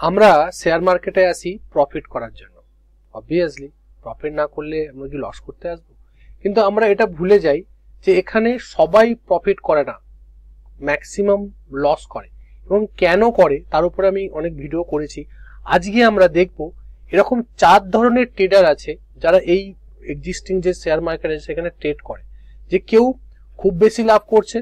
আমরা শেয়ার মার্কেটে আসি প্রফিট করার জন্য। অবভিয়াসলি প্রফিট না করলে আমরা কি লস করতে আসবো? কিন্তু আমরা এটা ভুলে যাই যে এখানে সবাই প্রফিট করে না, ম্যাক্সিমাম লস করে। এবং কেন করে তার উপরে আমি অনেক ভিডিও করেছি। আজকে আমরা দেখব এরকম 4 ধরনের ট্রেডার আছে যারা এই এক্সিস্টিং যে শেয়ার মার্কেট আছে সেখানে ট্রেড করে। যে কেউ খুব বেশি লাভ করছে,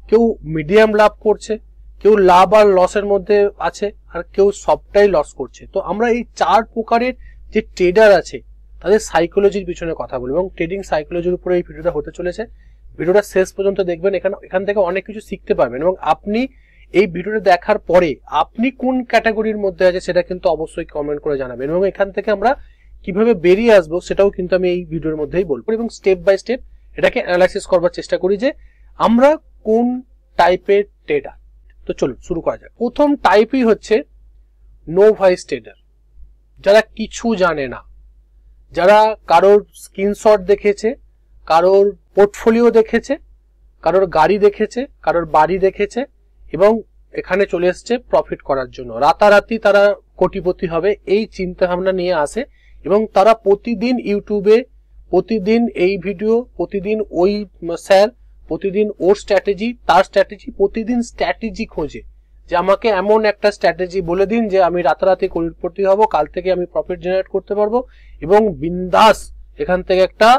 কেউ মিডিয়াম লাভ করছে, কেউ লাভ আর লসের মধ্যে আছে, আর কেউ সবটাই লস করছে। তো আমরা এই 4 প্রকারের যে ট্রেডার আছে তাদের সাইকোলজির পিছনে কথা বলবো এবং ট্রেডিং সাইকোলজির উপরে এই ভিডিওটা হতে চলেছে। ভিডিওটা শেষ পর্যন্ত দেখবেন, এখান থেকে অনেক কিছু শিখতে পারবেন এবং আপনি এই ভিডিওটা দেখার পরে আপনি কোন ক্যাটাগরির মধ্যে আছে সেটা কিন্তু অবশ্যই কমেন্ট করে জানাবেন এবং এখান থেকে আমরা কিভাবে বেরিয়ে আসবো সেটাও কিন্তু আমি এই ভিডিওর মধ্যেই বলবো এবং স্টেপ বাই স্টেপ এটাকে অ্যানালাইসিস করবার চেষ্টা করি যে আমরা কোন টাইপের ট্রেডার। তো চলুন শুরু করা যাক। প্রথম টাইপই হচ্ছে নোভাইস ট্রেডার, যারা কিছু জানে না, যারা কারোর স্ক্রিনশট দেখেছে, কারোর পোর্টফোলিও দেখেছে, কারোর গাড়ি দেখেছে, কারোর বাড়ি দেখেছে এবং এখানে চলে এসছে প্রফিট করার জন্য। রাতারাতি তারা কোটিপতি হবে এই চিন্তা ভাবনা নিয়ে আসে এবং তারা প্রতিদিন ইউটিউবে, প্রতিদিন এই ভিডিও, প্রতিদিন ওই স্যার, প্রতিদিন ওর স্ট্র্যাটেজি, তার স্ট্র্যাটেজি, প্রতিদিন স্ট্র্যাটেজি খোঁজে যে আমাকে এমন একটা স্ট্র্যাটেজি বলে দিন যে আমি রাতারাতি কোটিপতি হব, কাল থেকে আমি প্রফিট জেনারেট করতে পারবো এবং বিন্দাস এখান থেকে একটা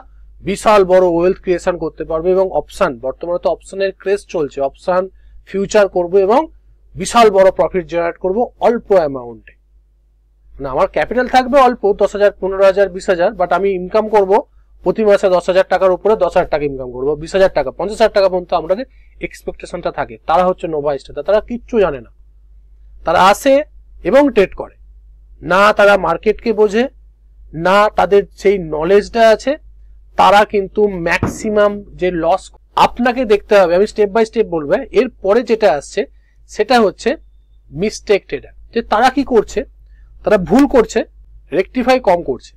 বিশাল বড় ওয়েলথ ক্রিয়েশন করতে পারবো। এবং অপশন, বর্তমানে তো অপশনের ক্রেজ চলছে, অপশন ফিউচার করবো এবং বিশাল বড় প্রফিট জেনারেট করবো অল্প অ্যামাউন্টে। না, আমার ক্যাপিটাল থাকবে অল্প, 10,000, 15,000, 20,000, বাট আমি ইনকাম করবো প্রতি মাসে 10,000 টাকার উপরে 10,000 টাকা ইনকাম করবো, 20,000 টাকা, 50,000 টাকা পর্যন্ত আমাদের এক্সপেকটেশনটা থাকে। তারা হচ্ছে নোভাইস ট্রেডার। তারা কিচ্ছু জানে না, তারা আসে এবং ট্রেড করে না, তারা মার্কেটকে বোঝে না, তাদের সেই নলেজটা আছে। তারা কিন্তু ম্যাক্সিমাম যে লস আপনাকে দেখতে হবে, আমি স্টেপ বাই স্টেপ বলবো। এরপরে যেটা আসছে সেটা হচ্ছে মিস্টেক ট্রেডার। যে তারা কি করছে, তারা ভুল করছে, রেকটিফাই কম করছে।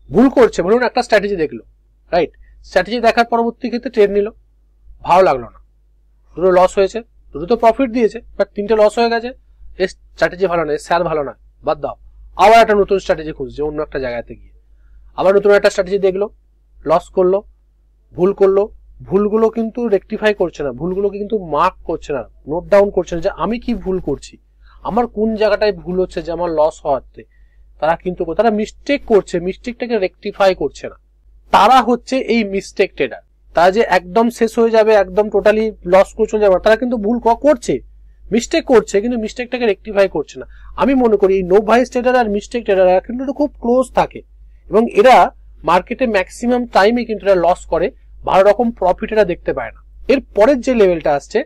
ভুল করছে, বলুন একটা স্ট্র্যাটেজি দেখলো, রাইট, স্ট্র্যাটেজি দেখার পরবর্তী ক্ষেত্রে ট্রেড নিল, ভালো লাগলো না, দুটো লস হয়েছে, দুটো তো প্রফিট দিয়েছে বাট 3টে লস হয়ে গেছে, এই স্ট্র্যাটেজি ভালো না, স্যার ভালো না, বাদ দাও। আবার একটা নতুন স্ট্র্যাটেজি খুঁজছে অন্য একটা জায়গাতে গিয়ে, আবার নতুন একটা স্ট্র্যাটেজি দেখলো, লস করলো, ভুল করলো। ভুলগুলো কিন্তু রেকটিফাই করছে না, ভুলগুলো কিন্তু মার্ক করছে না, নোট ডাউন করছে না যে আমি কি ভুল করছি, আমার কোন জায়গাটায় ভুল হচ্ছে যে আমার লস হওয়াতে। তারা মিস্টেক করছে, মিস্টেকটাকে রেকটিফাই করছে না। তারা হচ্ছে এই মিস্টেক ট্রেডার। তারা যে একদম শেষ হয়ে যাবে, একদম টোটালি লস করে চলে যাবে, তারা কিন্তু ভুল করছে, মিস্টেক করছে, কিন্তু মিস্টেকটাকে রেকটিফাই করছে না। আমি মনে করি এই নোভাইস ট্রেডার আর মিস্টেক ট্রেডার কিন্তু খুব ক্লোজ থাকে এবং এরা মার্কেটে ম্যাক্সিমাম টাইমে কিন্তু এরা লস করে, ভালো রকম প্রফিট এরা দেখতে পায় না। এর পরের যে লেভেলটা আসছে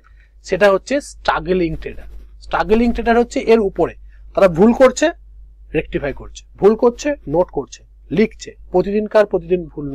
সেটা হচ্ছে স্ট্রাগলিং ট্রেডার। স্ট্রাগলিং ট্রেডার হচ্ছে এর উপরে, তারা ভুল করছে, রেকটিফাই করছে, ভুল করছে, নোট করছে, লিখছে, প্রতিদিন ভুল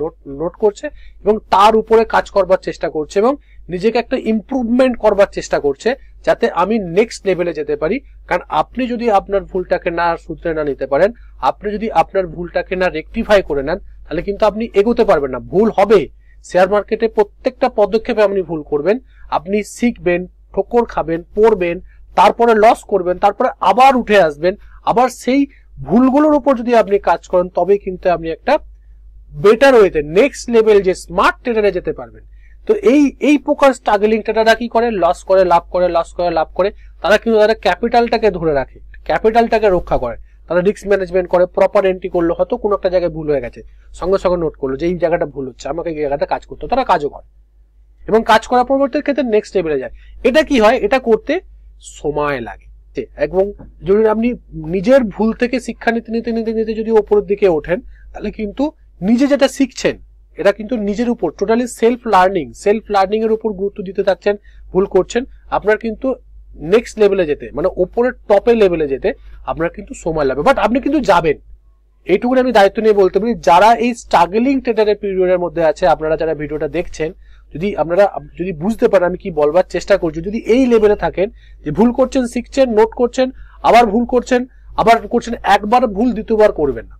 নোট করছে এবং তার উপরে কাজ করবার চেষ্টা করছে এবং নিজেকে একটা ইমপ্রুভমেন্ট করবার চেষ্টা করছে যাতে আমি নেক্সট লেভেলে যেতে পারি। কারণ আপনি যদি আপনার ভুলটাকে না শুধরে না নিতে পারেন, আপনি যদি আপনার ভুলটাকে না রেকটিফাই করে নেন, তাহলে কিন্তু আপনি এগোতে পারবেন না। ভুল হবে, শেয়ার মার্কেটে প্রত্যেকটা পদক্ষেপে আপনি ভুল করবেন, আপনি শিখবেন, ঠোকর খাবেন, পড়বেন, তারপরে লস করবেন, তারপরে আবার উঠে আসবেন, আবার সেই ভুলগুলোর উপর যদি আপনি কাজ করেন তবে কিন্তু আপনি একটা বেটার ওয়েতে নেক্সট লেভেল যে স্মার্ট ট্রেডারে যেতে পারবেন। তো এই প্রকার স্ট্রাগলিং ট্রেডাররা কি করে, লস করে লাভ করে, লস করে লাভ করে। তারা কিন্তু তাদের ক্যাপিটালটাকে ধরে রাখে, ক্যাপিটালটাকে রক্ষা করে, তারা রিস্ক ম্যানেজমেন্ট করে, প্রপার এন্ট্রি করলো, হয়তো কোনো একটা জায়গায় ভুল হয়ে গেছে সঙ্গে সঙ্গে নোট করলো যে এই জায়গাটা ভুল হচ্ছে, আমাকে এই জায়গাটা কাজ করতে, তারা কাজও করে এবং কাজ করার পরবর্তী ক্ষেত্রে নেক্সট লেভেলে যায়। এটা কি হয়, এটা করতে সময় লাগে এবং যদি আপনি নিজের ভুল থেকে শিক্ষা নিতে নিতে নিতে নিতে যদি ওপরের দিকে ওঠেন তাহলে কিন্তু নিজে যেটা শিখছেন এটা কিন্তু নিজের উপর টোটালি সেলফ লার্নিং এর উপর গুরুত্ব দিতে থাকছেন, ভুল করছেন, আপনার কিন্তু নেক্সট লেভেলে যেতে, মানে ওপরের টপের লেভেলে যেতে আপনার কিন্তু সময় লাগবে, বাট আপনি কিন্তু যাবেন। এইটুকুনি আমি দায়িত্ব নিয়ে বলতে পারি। যারা এই স্ট্রাগলিং ট্রেডারের পিরিয়ডের মধ্যে আছে, আপনারা যারা ভিডিওটা দেখছেন, যদি বুঝতে পারেন আমি কি বলবার চেষ্টা করছি, যদি এই লেভেলে থাকেন যে ভুল করছেন, শিখছেন, নোট করছেন, আবার ভুল করছেন, আবার করছেন, একবার ভুল দ্বিতীয়বার করবেন না।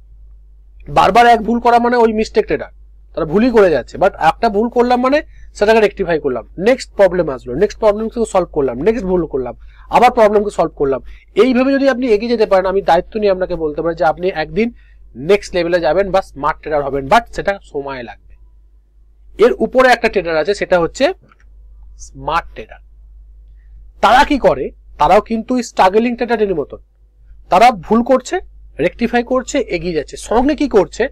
বারবার এক ভুল করা মানে ওই মিস্টেক ট্রেডার, তারা ভুলই করে যাচ্ছে, বাট একটা ভুল করলাম মানে সেটাকে রেকটিফাই করলাম, নেক্সট প্রবলেম আসলো, নেক্সট প্রবলেমকে সলভ করলাম, নেক্সট ভুল করলাম, আবার প্রবলেমকে সলভ করলাম। এইভাবে যদি আপনি এগিয়ে যেতে পারেন, আমি দায়িত্ব নিয়ে আপনাকে বলতে পারি যে আপনি একদিন নেক্সট লেভেলে যাবেন বা স্মার্ট ট্রেডার হবেন, বাট সেটা সময় লাগবে। এর উপরে একটা ট্রেডার আছে, সেটা হচ্ছে স্মার্ট ট্রেডার। তারা কি করে, তারাও কিন্তু স্ট্রাগলিং ট্রেডারের মতন, তারা ভুল করছে, রেকটিফাই করছে, এগিয়ে যাচ্ছে। সঙ্গে কি করছে,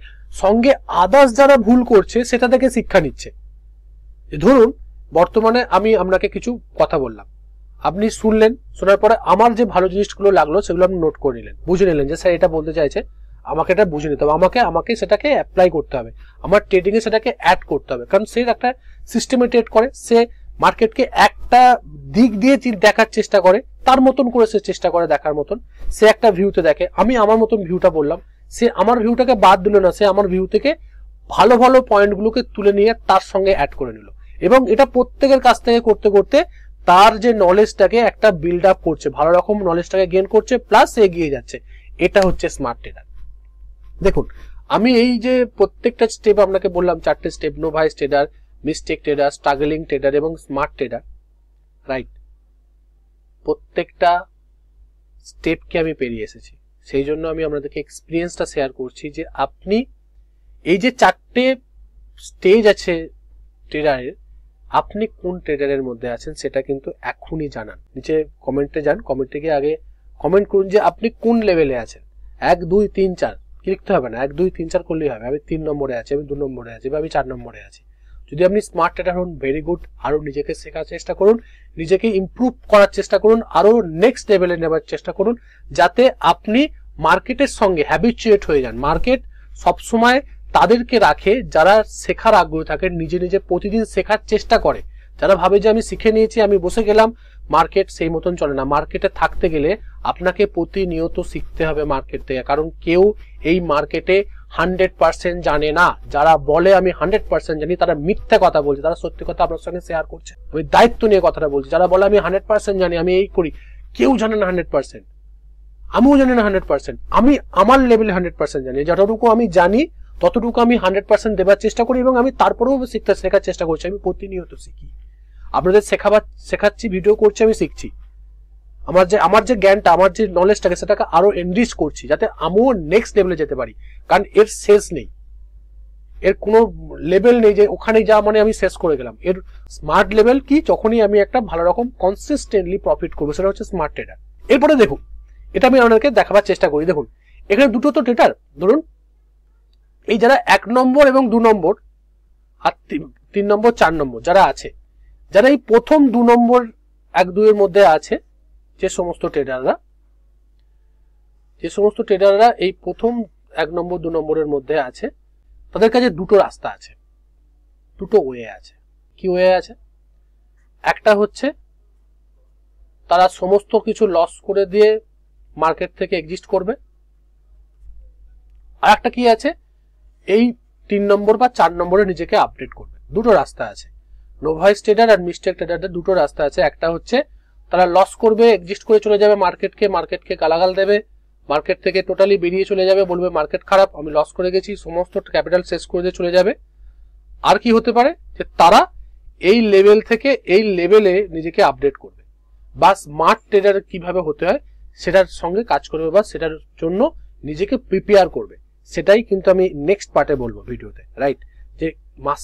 সঙ্গে আদার্স যারা ভুল করছে সেটা থেকে শিক্ষা নিচ্ছে। ধরুন বর্তমানে আমি আপনাকে কিছু কথা বললাম, আপনি শুনলেন, শোনার পরে আমার যে ভালো জিনিসগুলো লাগলো সেগুলো আপনি নোট করে নিলেন, বুঝে নিলেন যে স্যার এটা বলতে চাইছে, আমাকে এটা বুঝে নিতে হবে, আমাকে সেটাকে অ্যাপ্লাই করতে হবে, আমার ট্রেডিং এ সেটাকে অ্যাড করতে হবে। কারণ সে একটা সিস্টেমে ট্রেড করে, সে মার্কেটকে একটা দিক দিয়ে দেখার চেষ্টা করে, তার মতন করে সে চেষ্টা করে দেখার মতন, সে একটা ভিউতে দেখে। আমি আমার মতন ভিউটা বললাম, সে আমার ভিউটাকে বাদ দিল না, সে আমার ভিউ থেকে ভালো ভালো পয়েন্টগুলোকে তুলে নিয়ে তার সঙ্গে অ্যাড করে নিল, এবং এটা প্রত্যেকের কাছ থেকে করতে করতে তার যে নলেজটাকে একটা বিল্ড আপ করছে, ভালো রকম নলেজটাকে গেইন করছে, প্লাস এগিয়ে যাচ্ছে। এটা হচ্ছে স্মার্ট ট্রেডার। দেখুন আমি এই যে প্রত্যেকটা স্টেপ আপনাকে বললাম, 4টে step, novice trader, mistake trader, struggling trader এবং স্মার্ট ট্রেডার, রাইট? প্রত্যেকটা স্টেপকে আমি পেরিয়ে এসেছি, সেই জন্য আমি আপনাদেরকে এক্সপিরিয়েন্সটা শেয়ার করছি যে আপনি এই যে 4টে স্টেজ আছে ট্রেডারের, আপনি কোন ট্রেডারের মধ্যে আছেন সেটা কিন্তু এখনই জানান। নিচে কমেন্টে যান, কমেন্টে গিয়ে আগে কমেন্ট করুন যে আপনি কোন লেভেলে আছেন। 1 2 3 4 লিখতে হবে না, 1 2 3 4 করলেই হবে। আমি 3 নম্বরে আছি, আমি 2 নম্বরে আছি, বা আমি 4 নম্বরে আছি। যদি আপনি স্মার্ট ট্রেডার হন, ভেরি গুড, আরো নিজেকে শেখার চেষ্টা করুন, নিজেকে ইমপ্রুভ করার চেষ্টা করুন, আরো নেক্সট লেভেলে নেবার চেষ্টা করুন, যাতে আপনি মার্কেটের সঙ্গে হ্যাবিচুয়েট হয়ে যান। মার্কেট সবসময় তাদেরকে রাখে যারা শেখার আগ্রহ থাকে, নিজে নিজে প্রতিদিন শেখার চেষ্টা করে। যারা ভাবে যে আমি শিখে নিয়েছি, আমি বসে গেলাম, মার্কেট সেই মতন চলে না। মার্কেটে থাকতে গেলে আপনাকে প্রতিনিয়ত শিখতে হবে মার্কেট থেকে, কারণ কেউ এই মার্কেটে 100% জানে না। যারা বলে আমি 100% জানি, তারা মিথ্যা কথা বলছে, তারা সত্যি কথা আপনার সঙ্গে শেয়ার করছে। আমি দায়িত্ব নিয়ে কথাটা বলছি। যারা বলে আমি 100% জানি, আমি এই করি, কেউ জানে না 100%, আমিও জানি না 100%। আমি আমার লেভেলে 100% জানি, যতটুকু আমি জানি ততটুকু আমি 100% দেবার চেষ্টা করি, এবং আমি তারপরেও শেখার চেষ্টা করছি। আমি প্রতিনিয়ত শিখি, আপনাদের শেখাচ্ছি, ভিডিও করছি, আমি শিখছি। আমার যে জ্ঞানটা, আমার যে নলেজটাকে, সেটাকে আরো এনরিচ করছি, যাতে আমিও নেক্সট লেভেলে যেতে পারি। কারণ এর শেষ নেই, এর কোনো লেভেল নেই যে ওখানে যা মানে আমি শেষ করে গেলাম। এর স্মার্ট লেভেল কি, যখনই আমি একটা ভালো রকম কনসিস্টেন্টলি প্রফিট করবো, সেটা হচ্ছে স্মার্ট ট্রেডার। এরপরে দেখুন, এটা আমি আপনাদেরকে দেখাবার চেষ্টা করি। দেখুন এখানে দুটো তো ট্রেডার, ধরুন এই যারা 1 নম্বর এবং 2 নম্বর আর 3 নম্বর 4 নম্বর যারা আছে, যারা এই প্রথম 2 নম্বর 1 2 এর মধ্যে আছে, যে সমস্ত ট্রেডাররা এই প্রথম 1 নম্বর 2 নম্বরের মধ্যে আছে, তাদের কাছে দুটো রাস্তা আছে, দুটো ওয়ে আছে। কি ওয়ে আছে? একটা হচ্ছে তারা সমস্ত কিছু লস করে দিয়ে মার্কেট থেকে এক্সিস্ট করবে, আর একটা কি আছে, এই 3 নম্বর বা 4 নম্বরে নিজেকে আপডেট করবে। দুটো রাস্তা আছে। নোভাইস ট্রেডার আর মিস্টেক ট্রেডারদের দুটো রাস্তা আছে। একটা হচ্ছে তারা লস করবে, এক্সিস্ট করে চলে যাবে মার্কেটকে গালাগাল দেবে, মার্কেট থেকে টোটালি বেরিয়ে চলে যাবে, বলবে মার্কেট খারাপ, আমি লস করে গেছি, সমস্ত ক্যাপিটাল শেষ করে দিয়ে চলে যাবে। আর কি হতে পারে, যে তারা এই লেভেল থেকে এই লেভেলে নিজেকে আপডেট করবে, বা স্মার্ট ট্রেডার কিভাবে হতে হয় সেটার সঙ্গে কাজ করবে, বা সেটার জন্য নিজেকে প্রিপেয়ার করবে। সেটাই কিন্তু আমি নেক্সট পার্টে বলবো ভিডিওতে, রাইট? যে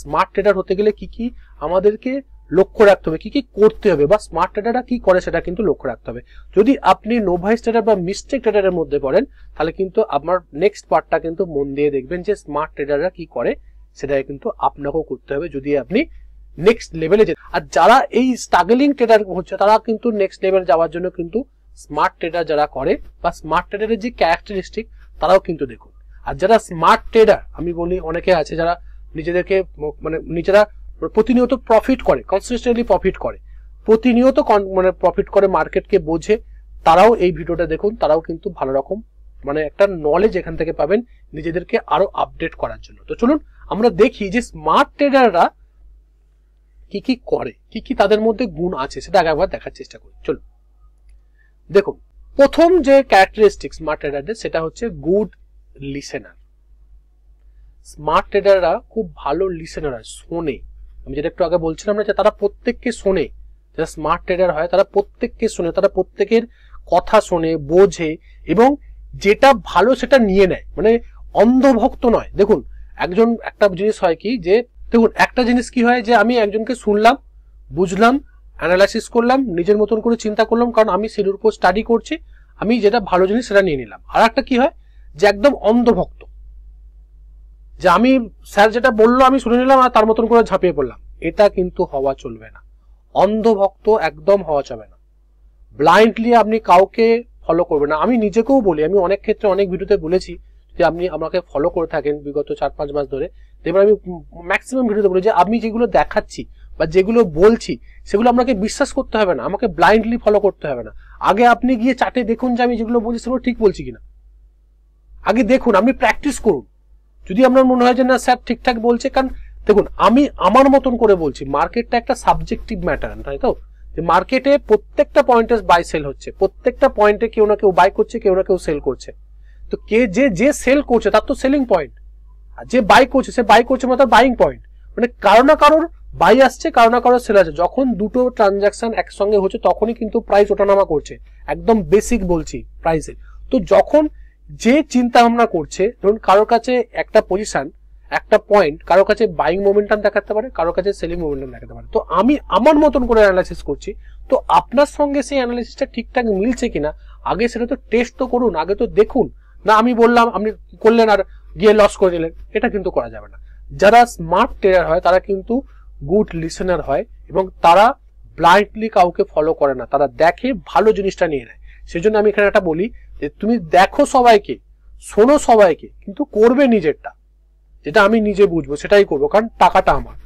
স্মার্ট ট্রেডার হতে গেলে কি কি আমাদেরকে লক্ষ্য রাখতে হবে, কি কি করতে হবে, বা স্মার্ট ট্রেডাররা কি করে সেটা কিন্তু লক্ষ্য রাখতে হবে। যদি আপনি নোভাইস ট্রেডার বা মিস্টেক ট্রেডারের মধ্যে পড়েন, তাহলে কিন্তু আপনার নেক্সট পার্টটা কিন্তু মন দিয়ে দেখবেন যে স্মার্ট ট্রেডাররা কি করে, সেটাই কিন্তু আপনাকেও করতে হবে যদি আপনি নেক্সট লেভেলে যেতে। আর যারা এই স্ট্রাগলিং ট্রেডার হচ্ছে, তারা কিন্তু নেক্সট লেভেল যাওয়ার জন্য কিন্তু স্মার্ট ট্রেডার যারা করে, বা স্মার্ট ট্রেডারের যে ক্যারেক্টারিস্টিক, তারাও কিন্তু দেখুন। আর যারা স্মার্ট ট্রেডার, আমি বলি অনেকে আছে যারা নিজেদেরকে মানে নিজেরা প্রতিনিয়ত প্রফিট করে, কনসিস্টেন্টলি প্রফিট করে, প্রতিনিয়ত মানে প্রফিট করে, মার্কেটকে বোঝে, তারাও এই ভিডিওটা দেখুন। তারাও কিন্তু ভালো রকম মানে একটা নলেজ এখান থেকে পাবেন নিজেদেরকে আরো আপডেট করার জন্য। তো চলুন আমরা দেখি যে স্মার্ট ট্রেডাররা কি কি করে, কি কি তাদের মধ্যে গুণ আছে, সেটা আগে একবার দেখার চেষ্টা করি। চলুন দেখুন, প্রথম যে ক্যারেক্টারিস্টিক স্মার্ট ট্রেডারদের, সেটা হচ্ছে গুড লিসেনার। স্মার্ট ট্রেডাররা খুব ভালো লিসেনার, শোনে, আমি যেটা একটু আগে বলছিলাম না, যে তারা প্রত্যেককে শোনে, যারা স্মার্ট ট্রেডার হয় তারা প্রত্যেককে শোনে, তারা প্রত্যেকের কথা শোনে, বোঝে এবং যেটা ভালো সেটা নিয়ে নেয়, মানে অন্ধভক্ত নয়। দেখুন একটা জিনিস হয় কি, যে দেখুন একটা জিনিস কি হয়, যে আমি একজনকে শুনলাম, বুঝলাম, অ্যানালাইসিস করলাম, নিজের মতন করে চিন্তা করলাম, কারণ আমি সেটার উপর স্টাডি করছি, আমি যেটা ভালো জিনিস সেটা নিয়ে নিলাম। আর একটা কি হয়, যে একদম অন্ধভক্ত, যে আমি স্যার যেটা বললো আমি শুনে নিলাম আর তার মতন করে ঝাঁপিয়ে পড়লাম। এটা কিন্তু হওয়া চলবে না, অন্ধভক্ত একদম হওয়া যাবে না। ব্লাইন্ডলি আপনি কাউকে ফলো করবেন না। আমি নিজেকেও বলি, আমি অনেক ক্ষেত্রে অনেক ভিডিওতে বলেছি, যে আপনি আমাকে ফলো করে থাকেন বিগত 4-5 মাস ধরে, এবার আমি ম্যাক্সিমাম ভিডিওতে বলি যে আমি যেগুলো দেখাচ্ছি বা যেগুলো বলছি সেগুলো আপনাকে বিশ্বাস করতে হবে না, আমাকে ব্লাইন্ডলি ফলো করতে হবে না। আগে আপনি গিয়ে চাটে দেখুন যে আমি যেগুলো বলছি সেগুলো ঠিক বলছি কিনা, আগে দেখুন, আপনি প্র্যাকটিস করুন। যদি আপনার মনে হয় যে না স্যার ঠিকঠাক বলছে, কারণ দেখুন আমি আমার মতন করে বলছি, মার্কেটটা একটা সাবজেক্টিভ ম্যাটার, তাই তো, যে মার্কেটে প্রত্যেকটা পয়েন্টে বাই সেল হচ্ছে, প্রত্যেকটা পয়েন্টে কেউ না কেউ বাই করছে, কেউ না কেউ সেল করছে। তো যে সেল করছে তার তো সেলিং পয়েন্ট, আর যে বাই করছে সে বাই করছে মানে তার বাইং পয়েন্ট। মানে কারো না কারোর বাই আসছে, কারো না কারোর সেল আছে। যখন দুটো ট্রানজাকশন একসঙ্গে হচ্ছে তখনই কিন্তু প্রাইস ওঠানামা করছে, একদম বেসিক বলছি প্রাইসে। তো যখন যে চিন্তা ভাবনা করছে, ধরুন কারোর কাছে একটা পজিশন, একটা পয়েন্ট কারোর কাছে বাইং মোমেন্টাম দেখাতে পারে, কারোর কাছে সেলিং মোমেন্টাম দেখাতে পারে। তো আমি আমার মতন করে অ্যানালাইসিস করছি, তো আপনার সঙ্গে সেই অ্যানালাইসিসটা ঠিকঠাক মিলছে কিনা আগে সেটা তো টেস্ট তো করুন, আগে তো দেখুন। না আমি বললাম আপনি করলেন আর গিয়ে লস করে দিলেন, এটা কিন্তু করা যাবে না। যারা স্মার্ট ট্রেডার হয় তারা কিন্তু গুড লিসেনার হয় এবং তারা ব্লাইন্ডলি কাউকে ফলো করে না, তারা দেখে ভালো জিনিসটা নিয়ে নেয়। সেজন্য আমি এখানে একটা বলি যে তুমি দেখো সবাইকে, শোনো সবাইকে, কিন্তু করবে নিজেরটা, যেটা আমি নিজে বুঝবো সেটাই করবো, কারণ টাকাটা আমার।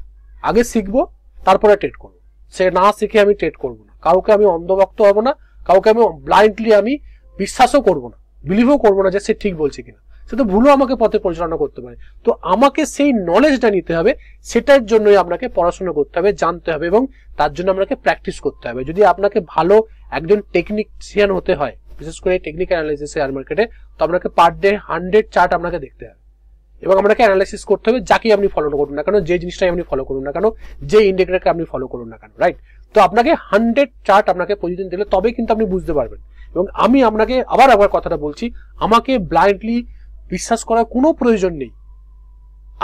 আগে শিখবো তারপরে ট্রেড করবো, সে না শিখে আমি ট্রেড করবো না। কাউকে আমি অন্ধভক্ত হব না, কাউকে আমি ব্লাইন্ডলি আমি বিশ্বাসও করবো না, বিলিভও করবো না যে সে ঠিক বলছে কিনা, সে তো ভুলও আমাকে পথে পরিচালনা করতে পারে। তো আমাকে সেই নলেজটা নিতে হবে, সেটার জন্যই আপনাকে পড়াশোনা করতে হবে, জানতে হবে এবং তার জন্য আপনাকে প্র্যাকটিস করতে হবে। যদি আপনাকে ভালো একজন টেকনিশিয়ান হতে হয়, বিশেষ করে টেকনিক্যাল অ্যানালাইসিস শেয়ার মার্কেটে, তো আপনাকে পার ডে 100 চার্ট আপনাকে দেখতে হবে এবং আপনাকে অ্যানালাইসিস করতে হবে, যাকে আপনি ফলো করুন না কেন, যে জিনিসটাই আপনি ফলো করুন না কেন, যে ইন্ডিকেটরকে আপনি ফলো করুন না কেন, রাইট। তো আপনাকে 100 চার্ট আপনাকে প্রতিদিন দিলে তবেই কিন্তু আপনি বুঝতে পারবেন। এবং আমি আপনাকে আবার কথাটা বলছি, আমাকে ব্লাইন্ডলি বিশ্বাস করার কোনো প্রয়োজন নেই।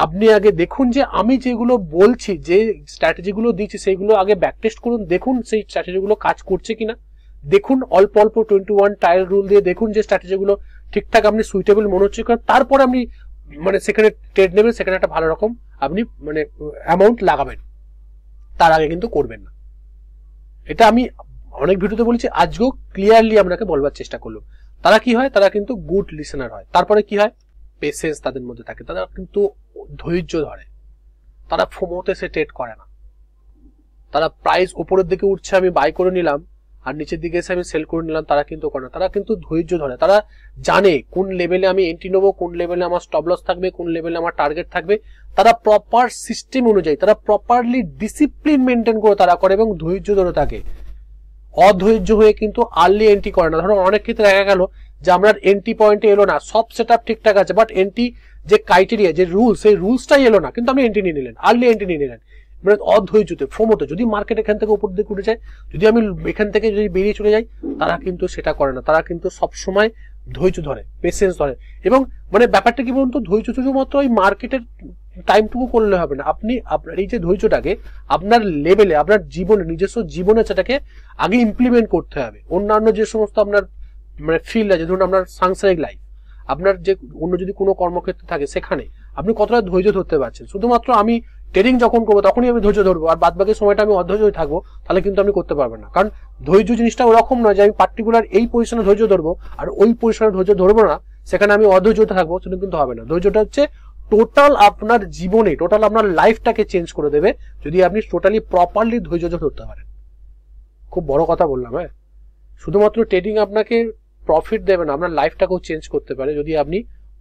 আপনি আগে দেখুন যে আমি যেগুলো বলছি, যে স্ট্র্যাটেজিগুলো দিচ্ছি, সেইগুলো আগে ব্যাকটেস্ট করুন, দেখুন সেই স্ট্র্যাটেজিগুলো কাজ করছে কিনা, দেখুন অল্প অল্প 21 ট্রায়াল রুল দিয়ে দেখুন যে স্ট্র্যাটেজিগুলো ঠিকঠাক আপনি সুইটেবল মনে হচ্ছে, তারপরে আপনি মানে সেখানে ট্রেড নেবেন, সেখানে একটা ভালো রকম আপনি মানে অ্যামাউন্ট লাগাবেন, তার আগে কিন্তু করবেন না। এটা আমি অনেক ভিডিওতে বলেছি, আজকেও ক্লিয়ারলি আপনাকে বলবার চেষ্টা করলাম। তারা কি হয়, তারা কিন্তু গুড লিসেনার হয়। তারপরে কি হয়, পেশেন্স তাদের মধ্যে থাকে, তারা কিন্তু ধৈর্য ধরে, তারা ফোমোতে সে ট্রেড করে না। তারা প্রাইস উপরের দিকে উঠছে আমি বাই করে নিলাম আর নিচের দিকে এসে আমি সেল করে নিলাম, তারা কিন্তু করে না। তারা কিন্তু ধৈর্য ধরে, তারা জানে কোন লেভেলে আমি এন্ট্রি নেবো, কোন লেভেলে আমার স্টপ লস থাকবে, কোন লেভেলে আমার টার্গেট থাকবে। তারা প্রপার সিস্টেম অনুযায়ী, তারা প্রপারলি ডিসিপ্লিন মেনটেন করে তারা করে এবং ধৈর্য ধরে থাকে। অধৈর্য হয়ে কিন্তু আর্লি এন্ট্রি করে না। ধরো অনেক ক্ষেত্রে দেখা গেল যে আমরা এন্ট্রি পয়েন্টে এলো না, সব সেট আপ ঠিকঠাক আছে, বাট এন্ট্রি যে ক্রাইটেরিয়া, যে রুলস, সেই রুলসটাই এলো না, কিন্তু আপনি এন্ট্রি নিয়ে নিলেন, আর্লি এন্ট্রি নিয়ে নিলেন, মানে অধৈর্যতে, ফোমোতে। যদি মার্কেট এখান থেকে উপর দিকে উঠে যায়, যদি আমি এখান থেকে যদি বেরিয়ে চলে যাই, তারা কিন্তু সেটা করে না। তারা কিন্তু সবসময় ধৈর্য ধরে, পেশেন্স ধরে। এবং মানে ব্যাপারটা কি বলুন তো, ধৈর্য শুধুমাত্র ওই মার্কেটের টাইমটুকু করলে হবে না, আপনি আপনার এই যে ধৈর্যটাকে আপনার লেভেলে, আপনার জীবনে, নিজস্ব জীবনে সেটাকে আগে ইমপ্লিমেন্ট করতে হবে। অন্যান্য যে সমস্ত আপনার মানে ফিল্ড আছে, ধরুন আপনার সাংসারিক লাইফ, আপনার যে অন্য যদি কোনো কর্মক্ষেত্র থাকে, সেখানে আপনি কতটা ধৈর্য ধরতে পারছেন। শুধুমাত্র আমি ট্রেডিং যখন করবো তখনই আমি ধৈর্য ধরবো আর বাদ বাকি সময়টা আমি অধৈর্য থাকবো, তাহলে কিন্তু আপনি করতে পারবেন না। কারণ ধৈর্য জিনিসটা ওরকম নয় যে আমি পার্টিকুলার এই পজিশনে ধৈর্য ধরবো আর ওই পজিশনে ধৈর্য ধরবো না, সেখানে আমি অধৈর্য থাকবো, সেটা কিন্তু হবে না। ধৈর্যটা হচ্ছে টোটাল আপনার জীবনে, টোটাল আপনার লাইফটাকে চেঞ্জ করে দেবে যদি আপনি টোটালি প্রপারলি ধৈর্য ধরতে পারেন। খুব বড় কথা বললাম, হ্যাঁ। শুধুমাত্র ট্রেডিং আপনাকে প্রফিট দেবে না, আপনার লাইফটাকেও চেঞ্জ করতে পারে যদি আপনি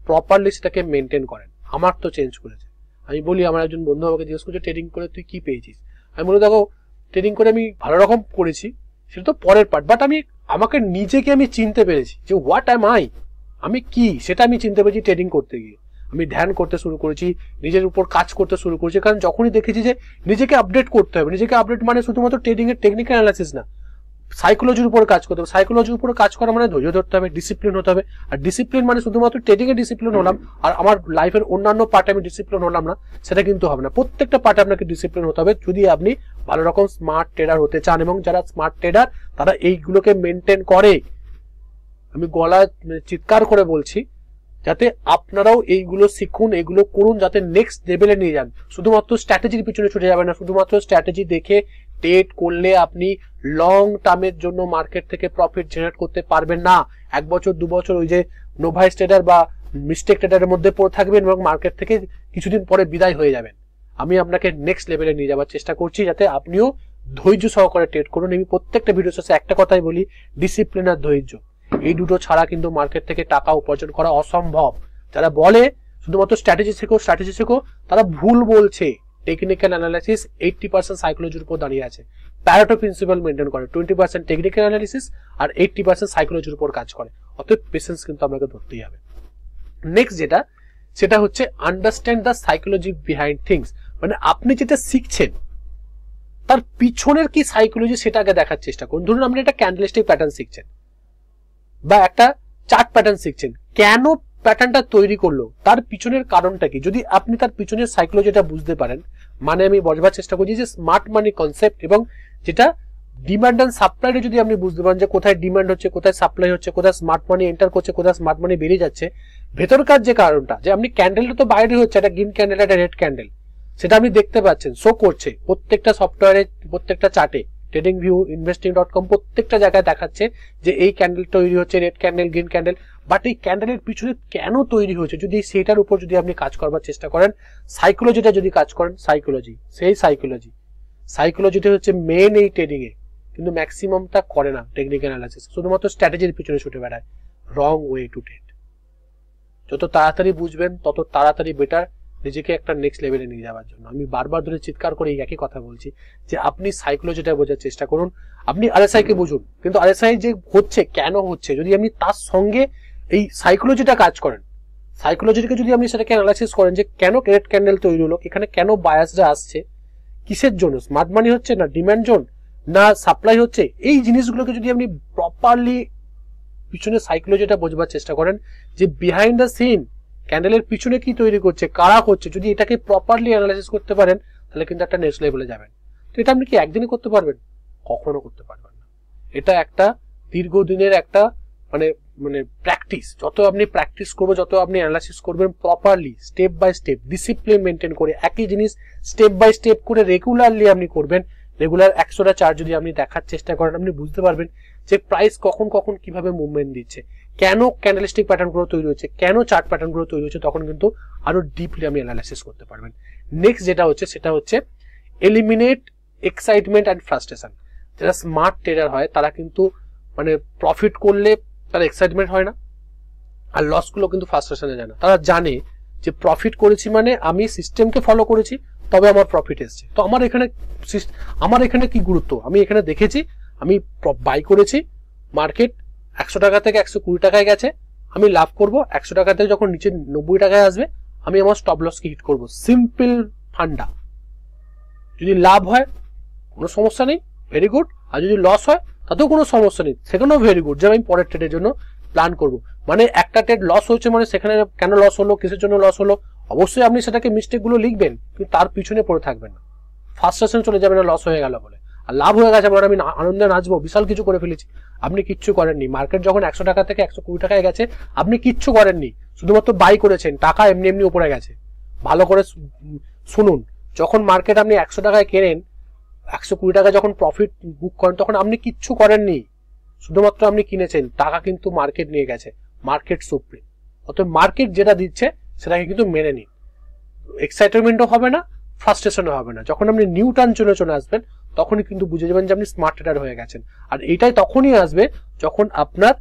প্রপারলি সেটাকে মেনটেন করেন। আমার তো চেঞ্জ করেছে। আমি বলি, আমার একজন বন্ধু আমাকে জিজ্ঞেস করছে ট্রেডিং করে তুই কি পেয়েছিস। আমি বলি দেখো, ট্রেডিং করে আমি ভালো রকম করেছি, সেটা তো পরের পার্ট, বাট আমাকে নিজেকে আমি চিনতে পেরেছি যে হোয়াট অ্যাম আই, আমি কি, সেটা আমি চিনতে পেরেছি ট্রেডিং করতে গিয়ে। আমি ধ্যান করতে শুরু করেছি, নিজের উপর কাজ করতে শুরু করেছি, কারণ যখনই দেখেছি যে নিজেকে আপডেট করতে হবে, নিজেকে আপডেট মানে শুধুমাত্র ট্রেডিং এর টেকনিক্যাল অ্যানালাইসিস না, সাইকোলজির উপর কাজ করতে হবে। সাইকোলজির উপর কাজ করা মানে ধৈর্য ধরতে হবে, ডিসিপ্লিন হতে হবে। আর ডিসিপ্লিন মানে শুধুমাত্র ট্রেডিং এ ডিসিপ্লিন হলাম আর আমার লাইফের অন্যান্য পার্টে আমি ডিসিপ্লিন হলাম না, সেটা কিন্তু হবে না। প্রত্যেকটা পার্টে আপনাকে ডিসিপ্লিন হতে হবে যদি আপনি ভালো রকম স্মার্ট ট্রেডার হতে চান। এবং যারা স্মার্ট ট্রেডার তারা এইগুলোকে মেনটেন করে, আমি গলা চিৎকার করে বলছি, যাতে আপনারাও এইগুলো শিখুন, এইগুলো করুন, যাতে নেক্সট লেভেলে নিয়ে যান। শুধুমাত্র স্ট্র্যাটেজির পিছনে ছুটে যাবেন না, শুধুমাত্র স্ট্র্যাটেজি দেখে ট্রেড করলে আপনি লং টার্মের জন্য মার্কেট থেকে প্রফিট জেনারেট করতে পারবেন না। 1 বছর 2 বছর ওই যে নোভাইস ট্রেডার বা মিস্টেক ট্রেডারের মধ্যে পড়ে থাকবেন এবং মার্কেট থেকে কিছুদিন পরে বিদায় হয়ে যাবেন। আমি আপনাকে নেক্সট লেভেলে নিয়ে যাওয়ার চেষ্টা করছি, যাতে আপনিও ধৈর্য সহকারে ট্রেড করুন। আমি প্রত্যেকটা ভিডিও শেষে একটা কথাই বলি, ডিসিপ্লিন আর ধৈর্য, এই দুটো ছাড়া কিন্তু মার্কেট থেকে টাকা উপার্জন করা অসম্ভব। যারা বলে শুধুমাত্র স্ট্র্যাটেজি শেখো, তারা ভুল বলছে। টেকনিক্যাল অ্যানালাইসিস 80% সাইকোলজির উপর দাঁড়িয়ে আছে। প্যারেটো প্রিন্সিপাল মেনটেন করে, 20% টেকনিক্যাল অ্যানালিসিস আর 80% সাইকোলজির উপর কাজ করে। অতএব পেশেন্স কিন্তু আপনাকে ধরতেই হবে। নেক্সট সেটা হচ্ছে understand the psychology behind things, মানে আপনি যেটা শিখছেন তার পিছনের কি সাইকোলজি সেটা আগে দেখার চেষ্টা করুন। ধরুন আপনি একটা ক্যান্ডেলস্টিক প্যাটার্ন শিখছেন বা একটা চার্ট প্যাটার্ন শিখছেন, কেন প্যাটার্নটা তৈরি করলো, তার পিছনের কারণটা কি? যদি আপনি তার পিছনের সাইকোলজিটা বুঝতে পারেন, মানে আমি বোঝাবার চেষ্টা করছি যে স্মার্ট মানি কনসেপ্ট এবং যেটা ডিমান্ড এন্ড সাপ্লাইটা যদি আপনি বুঝতে পারেন যে কোথায় ডিমান্ড হচ্ছে, কোথায় সাপ্লাই হচ্ছে, কোথায় স্মার্ট মানি এন্টার করছে, কোথায় স্মার্ট মানি বেরিয়ে যাচ্ছে, ভেতরকার যে কারণটা, যে আপনি ক্যান্ডেলটা তো বাইরে হচ্ছে, একটা গ্রিন ক্যান্ডেল একটা রেড ক্যান্ডেল, সেটা আপনি দেখতে পাচ্ছেন, শো করছে প্রত্যেকটা সফটওয়্যারে, প্রত্যেকটা চার্টে, ট্রেডিং ভিউ, investing.com প্রত্যেকটা জায়গায় দেখাচ্ছে যে এই ক্যান্ডেল তৈরি হচ্ছে, red candle, green candle. But এই ক্যান্ডেলের পিছনে কেন তৈরি হয়েছে, যদি সেটার উপর যদি আপনি কাজ করবার চেষ্টা করেন, সাইকোলজিটা যদি কাজ করেন, সাইকোলজিটা হচ্ছে মেন এই ট্রেডিং এ, কিন্তু ম্যাক্সিমামটা করে না টেকনিক্যাল অ্যানালাইসিস, শুধুমাত্র স্ট্র্যাটেজির পিছনে ছুটে বেড়ায়। রং ওয়ে টু ট্রেড। যত তাড়াতাড়ি বুঝবেন তত তাড়াতাড়ি বেটার নিজেকে একটা নেক্সট লেভেলে নিয়ে যাওয়ার জন্য। আমি বারবার ধরে চিৎকার করে এই একই কথা বলছি যে আপনি সাইকোলজিটা বোঝার চেষ্টা করুন, আপনি আরএসআই কে বুঝুন, কিন্তু আরএসআই যে হচ্ছে কেন হচ্ছে, যদি আপনি তার সঙ্গে এই সাইকোলজিটা কাজ করেন, সাইকোলজিকে যদি আপনি সেটাকে অ্যানালাইসিস করেন যে কেন রেড ক্যান্ডেল তৈরি হলো, এখানে কেন বায়াসরা আসছে, কিসের জন্য, স্মার্ট মানি হচ্ছে না ডিমান্ড জোন না সাপ্লাই হচ্ছে, এই জিনিসগুলোকে যদি আপনি প্রপারলি পিছনে সাইকোলজিটা বোঝবার চেষ্টা করেন যে বিহাইন্ড দ্য সিন ক্যান্ডেলের পিছনে কি তৈরি করছে, কারা করছে, যদি এটাকে প্রপারলি অ্যানালাইসিস করতে পারেন, তাহলে কিন্তু একটা নেক্সট লেভেলে যাবেন। তো এটা আপনি কি একদিনে করতে পারবেন? কখনো করতে পারবেন না। এটা একটা দীর্ঘদিনের একটা মানে প্র্যাকটিস। যত আপনি প্র্যাকটিস করবেন, যত আপনি অ্যানালাইসিস করবেন properly, step by step, discipline maintain করে, একই জিনিস স্টেপ বাই স্টেপ করে রেগুলারলি আপনি করবেন, রেগুলার 100টা চার্ট যদি আপনি দেখার চেষ্টা করেন, আপনি বুঝতে পারবেন যে প্রাইস কখন কখন কিভাবে মুভমেন্ট দিচ্ছে, কেন ক্যান্ডেলস্টিক প্যাটার্ন গুলো তৈরি হচ্ছে, কেন চার্ট প্যাটার্ন গুলো তৈরি হচ্ছে, তখন কিন্তু আরো ডিপলি আপনি অ্যানালাইসিস করতে পারবেন। নেক্সট যেটা হচ্ছে সেটা হচ্ছে এলিমিনেট এক্সাইটমেন্ট অ্যান্ড ফ্রাস্ট্রেশন। যারা স্মার্ট ট্রেডার হয় তারা কিন্তু মানে প্রফিট করলে তার এক্সাইটমেন্ট হয় না, আর লস গুলো কিন্তু ফ্রাস্ট্রেশনে যায় না। তারা জানে যে প্রফিট করেছি মানে আমি সিস্টেমকে ফলো করেছি, তবে আমার প্রফিট এসছে। তো আমার এখানে কি গুরুত্ব, আমি এখানে দেখেছি আমি বাই করেছি, মার্কেট 100 টাকা থেকে 120 টাকায় গেছে, আমি লাভ করব, 100 টাকা থেকে যখন নিচে 90 টাকায় আসবে আমি আমার স্টপ লসকে হিট করব। সিম্পল ফান্ডা। যদি লাভ হয় কোনো সমস্যা নেই, ভেরি গুড, আর যদি লস হয় তাতেও কোনো সমস্যা নেই, সেখানেও ভেরি গুড, যে আমি পরের ট্রেডের জন্য প্ল্যান করব। মানে একটা ট্রেড লস হয়েছে মানে সেখানে কেন লস হলো, কিসের জন্য লস হলো, অবশ্যই আপনি সেটাকে মিস্টেক গুলো লিখবেন, কিন্তু তার পিছনে পড়ে থাকবেন না, ফ্রাস্ট্রেশন চলে যাবে না লস হয়ে গেল বলে। আর লাভ হয়ে গেছে বলে আমি আনন্দে নাচবো, বিশাল কিছু করে ফেলেছি, আপনি কিচ্ছু করেননি। মার্কেট যখন 100 টাকা থেকে 120 টাকায় গেছে আপনি কিচ্ছু করেননি, শুধুমাত্র বাই করেছেন, টাকা এমনি এমনি উপরে গেছে। ভালো করে শুনুন, যখন মার্কেট আপনি 100 টাকায় কেনেন, 120 টাকা যখন প্রফিট বুক করেন, তখন আপনি কিচ্ছু করেননি, শুধুমাত্র আপনি কিনেছেন, টাকা কিন্তু মার্কেট নিয়ে গেছে, মার্কেট সুপ্রিম। অতএব মার্কেট যেটা দিচ্ছে সেটাকে কিন্তু মেনে নিন, এক্সাইটমেন্টও হবে না, ফ্রাস্ট্রেশনও হবে না। যখন আপনি নিউ টার্ন চলে আসবেন তখনই কিন্তু বুঝে যাবেন যে আপনি স্মার্ট ট্রেডার হয়ে গেছেন। আর এটাই তখনই আসবে যখন আপনার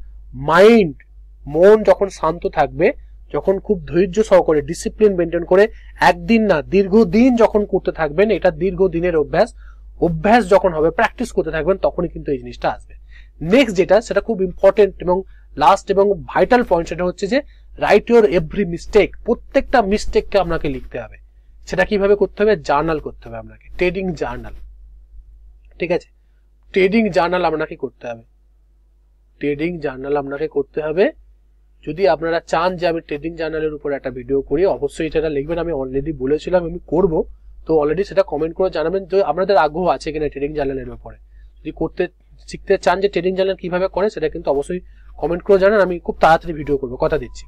মন যখন শান্ত থাকবে, যখন খুব ধৈর্য সহকারে ডিসিপ্লিন মেনটেন করে একদিন না দীর্ঘদিন যখন করতে থাকবেন, এটা দীর্ঘদিনের অভ্যাস যখন হবে, প্র্যাকটিস করতে থাকবেন, তখনই কিন্তু এই জিনিসটা আসবে। নেক্সট যেটা, সেটা খুব ইম্পর্টেন্ট এবং লাস্ট এবং ভাইটাল পয়েন্ট, সেটা হচ্ছে যে রাইট ইউর এভরি মিস্টেক, প্রত্যেকটা মিস্টেককে আপনাকে লিখতে হবে। সেটা কিভাবে করতে হবে? জার্নাল করতে হবে আপনাকে, ট্রেডিং জার্নাল। ঠিক আছে, ট্রেডিং জার্নাল আপনাকে করতে হবে, ট্রেডিং জার্নাল আপনাকে করতে হবে। যদি আপনারা চান যে আমি ট্রেডিং জার্নালের উপর একটা ভিডিও করি, অবশ্যই সেটা লিখবেন। আমি অলরেডি বলেছিলাম আমি করব, তো অলরেডি সেটা কমেন্ট করে জানাবেন যে আপনাদের আগ্রহ আছে কিনা ট্রেডিং জার্নালের উপরে। যদি করতে শিখতে চান যে ট্রেডিং জার্নাল কিভাবে করে, সেটা কিন্তু অবশ্যই কমেন্ট করে জানান, আমি খুব তাড়াতাড়ি ভিডিও করবো, কথা দিচ্ছি।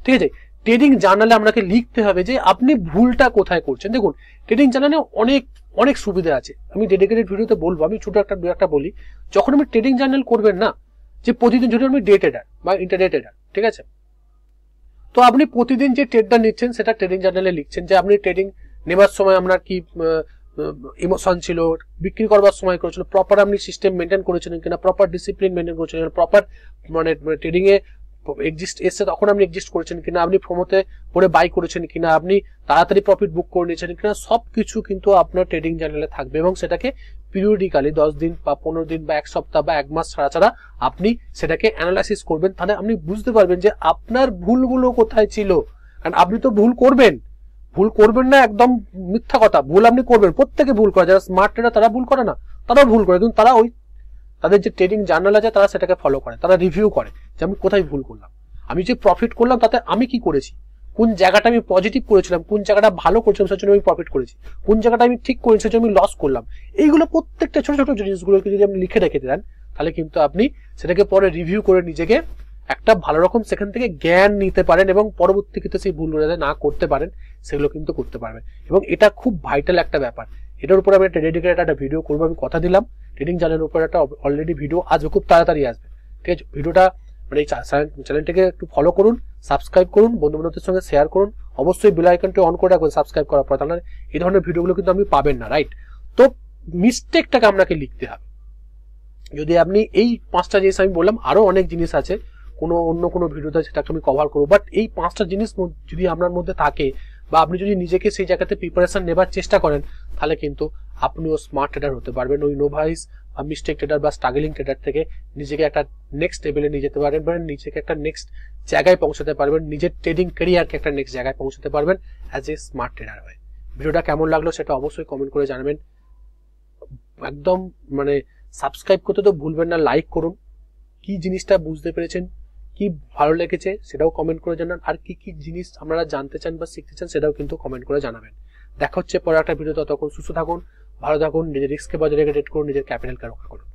ঠিক আছে, ট্রেডিং জার্নালে আপনাকে লিখতে হবে যে আপনি ভুলটা কোথায় করছেন। দেখুন, ট্রেডিং জার্নালে অনেক অনেক সুবিধা আছে, আমি ডেডিকেটেড ভিডিওতে বলবো। আমি ছোট একটা বলি, যখন আপনি ট্রেডিং জার্নাল করবেন না, যে প্রতিদিন যদি আপনি ডে ট্রেডার বা ইন্টারডে ট্রেডার, ঠিক আছে, তো আপনি প্রতিদিন যে ট্রেডটা নিচ্ছেন সেটা ট্রেডিং জার্নালে লিখছেন, যে আপনি ট্রেডিং নেবার সময় আপনার কি ইমোশন ছিল, বিক্রি করবার সময় করেছিল, প্রপার আপনি সিস্টেম মেনটেন করেছিলেন কিনা, প্রপার ডিসিপ্লিন মেনটেন করেছিলেন, প্রপার মানে ট্রেডিং এ এক্সিস্ট এসে তখন আপনি এক্সিস্ট করেছেন কিনা, আপনি প্রমোতে পরে বাই করেছেন কিনা, আপনি তাড়াতাড়ি প্রফিট বুক করে নিয়েছেন কিনা, সবকিছু কিন্তু আপনার ট্রেডিং জার্নালে থাকবে। এবং সেটাকে পিরিয়ডিক্যালি 10 দিন বা 15 দিন বা 1 সপ্তাহ বা 1 মাস ছাড়া ছাড়া আপনি সেটাকে অ্যানালাইসিস করবেন। তাহলে আপনি বুঝতে পারবেন যে আপনার ভুলগুলো কোথায় ছিল। কারণ আপনি তো ভুল করবেন না, একদম মিথ্যা কথা, ভুল আপনি করবেন, প্রত্যেকে ভুল করে। যারা স্মার্ট ট্রেডার তারা ভুল করে না, তারাও ভুল করে, কিন্তু তারা ওই তাদের যে ট্রেডিং জার্নাল আছে তারা সেটাকে ফলো করে, তারা রিভিউ করে যে আমি কোথায় ভুল করলাম, আমি যে প্রফিট করলাম তাতে আমি কি করেছি, কোন জায়গাটা আমি পজিটিভ করেছিলাম, কোন জায়গাটা ভালো করেছিলাম সেজন্য আমি প্রফিট করেছি, কোন জায়গাটা আমি ঠিক করেছি সেজন্য আমি লস করলাম। এইগুলো প্রত্যেকটা ছোট ছোট জিনিসগুলোকে যদি আপনি লিখে রেখে দেন, তাহলে কিন্তু আপনি সেটাকে পরে রিভিউ করে নিজেকে একটা ভালো রকম সেখান থেকে জ্ঞান নিতে পারেন, এবং পরবর্তী ক্ষেত্রে সেই ভুলগুলো যাতে না করতে পারেন সেগুলো কিন্তু করতে পারবেন। এবং এটা খুব ভাইটাল একটা ব্যাপার, এটার উপর আমি ডেডিকেটেড একটা ভিডিও করবো, আমি কথা দিলাম। ট্রেডিং জার্নালের উপর একটা অলরেডি ভিডিও আসবে, খুব তাড়াতাড়ি আসবে। ঠিক আছে, ভিডিওটা মানে এই চ্যানেলটিকে একটু ফলো করুন, সাবস্ক্রাইব করুন, বন্ধু বান্ধবদের সঙ্গে শেয়ার করুন, অবশ্যই বেল আইকনটি অন করে রাখবেন সাবস্ক্রাইব করার পর, তাহলে এই ধরনের ভিডিওগুলো কিন্তু আপনি পাবেন না, রাইট? তো মিস্টেকটাকে আপনাকে লিখতে হবে। যদি আপনি এই 5টা জিনিস আমি বললাম, আরো অনেক জিনিস আছে, অন্য কোনো ভিডিওতে সেটাকে আমি কভার করবো, বাট এই 5টা জিনিস যদি আপনার মধ্যে থাকে, বা আপনি যদি নিজেকে সেই জায়গাতে প্রিপারেশন নেবার চেষ্টা করেন, তাহলে কিন্তু আপনিও স্মার্ট ট্রেডার হতে পারবেন। ওই নোভাইস বা মিস্টেক ট্রেডার বা স্ট্রাগলিং ট্রেডার থেকে নিজেকে একটা নেক্সট লেভেলে নিয়ে যেতে পারবেন, নিজেকে একটা নেক্সট জায়গায় পৌঁছাতে পারবেন, নিজের ট্রেডিং ক্যারিয়ারকে একটা নেক্সট জায়গায় পৌঁছাতে পারবেন অ্যাজ এ স্মার্ট ট্রেডার হয়ে। ভিডিওটা কেমন লাগলো সেটা অবশ্যই কমেন্ট করে জানাবেন। একদম মানে সাবস্ক্রাইব করতে তো ভুলবেন না, লাইক করুন, কি জিনিসটা বুঝতে পেরেছেন, কি ভালো লেগেছে সেটাও কমেন্ট করে জানান, আর কি কি জিনিস আপনারা জানতে চান বা শিখতে চান সেটাও কিন্তু কমেন্ট করে জানাবেন। দেখা হচ্ছে পরে একটা ভিডিও, ততক্ষণ সুস্থ থাকুন, ভালো থাকুন, নিজের রিস্ককে বজায় রেখে ট্রেড করুন, নিজের ক্যাপিটালকে রক্ষা করুন।